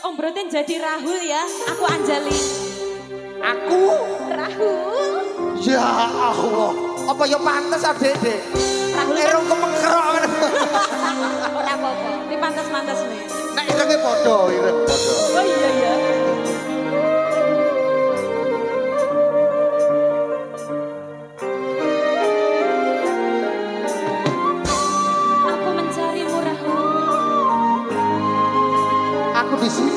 Om Broten jadi Rahul ya, aku Anjali. Aku Rahul. ya Allah, apa ya pantes adek dek? Rahul kan Erong kemekerok kan? ora apa-apa. Ini pantas-pantas nih. Nek irenge podo, ireng podo. Oh iya ya. Aku mencarimu Rahul. Aku di sini.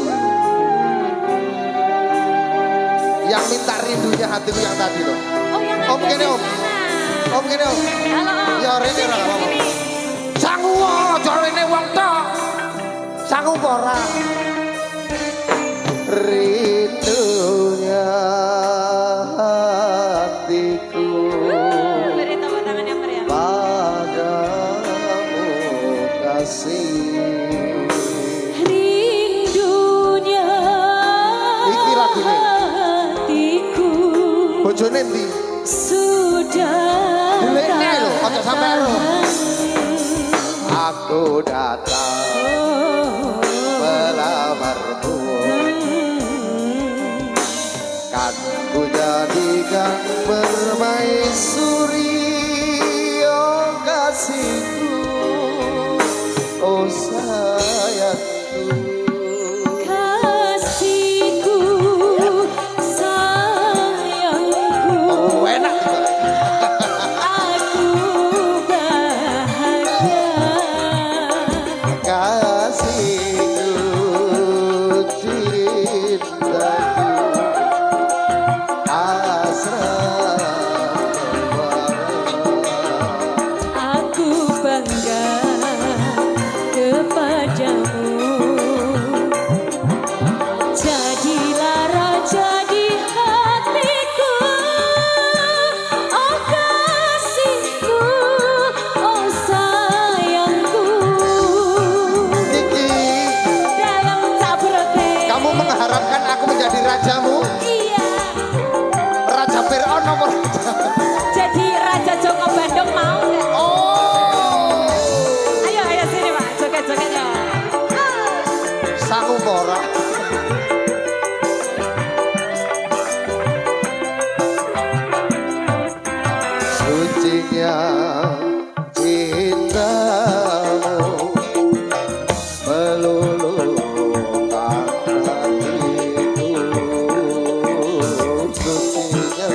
Yang minta rindunya hatiku yang tadi loh. Oh yang Om ada gini di om. sana. Om gini om. Halo Om. Ya rene Sini, ora apa-apa. sini. Sangu aja rene wong tok. Sangu apa ora? Rindunya hatiku Beri tepuk tangan yang meriah. padamu kasih. Rindunya Iki lagune. hatiku Bojone ndi? sudah Dilekne lho, aja sampe ero. datang. Aku datang melamarmu, kan ku jadikan permaisuri, oh kasihku, oh sayangku. Kasihku, sayangku, Oh enak juga. aku bahagia. Kasihku, cintaku, asramu. Aku bangga kepadamu. Jadilah raja di hatiku, oh kasihku, oh sayangku. Niki, Dalam sabrote. kamu mengharapkan aku menjadi rajamu? Iya, Raja Fir'aun apa raja? jadi Raja Joko Bandung mau nggak? Oh, Ayo, ayo sini Pak, joget-jogetnya. sangu ora? Sucinya cintamu meluluhkan hatiku. Sucinya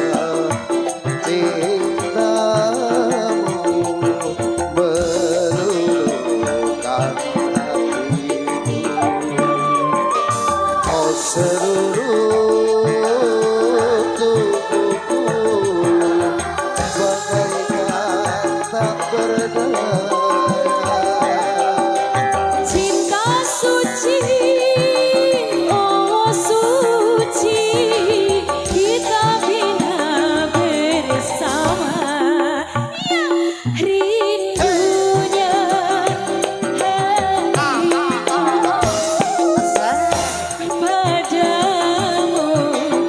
cintamu meluluhkan hatiku. Oh seluruh tubuhku bagaikan tak berdaya. Cinta suci, oh suci, kita bina bersama. Rindunya padamu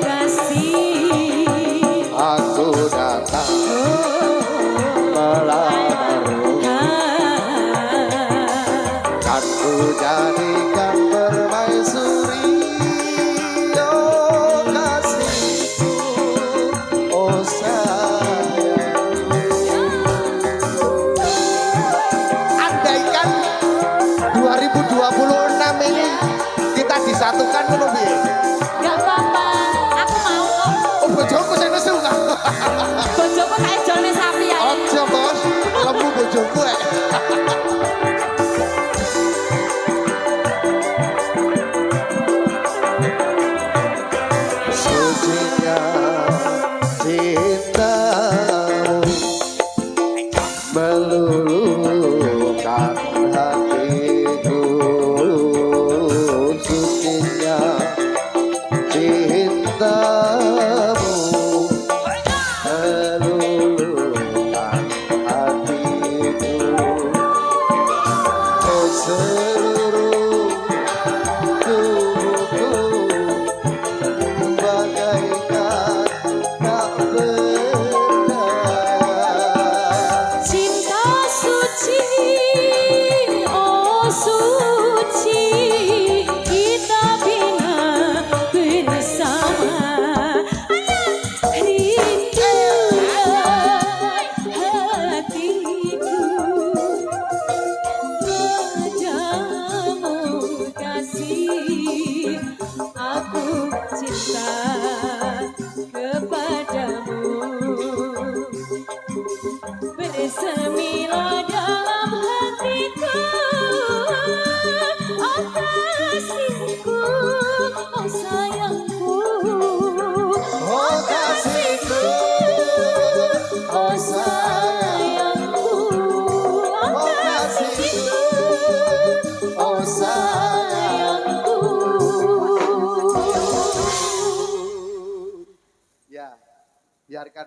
kasih. Aku datang melamarmu, kan ku jadikan permaisuri, oh kasihku, oh sayangku. Andaikan 2026 ini kita disatukan menurut piye? Gak apa-apa, aku mau kok. Oh bojoku sing nesu kan? Bojoku kayak jolne sapi ya. Ojo bos, lembu bojoku Sucinya cintamu meluluhkan hatiku. Sucinya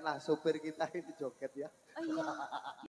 Biarkanlah supir kita ini joget ya. Oh iya.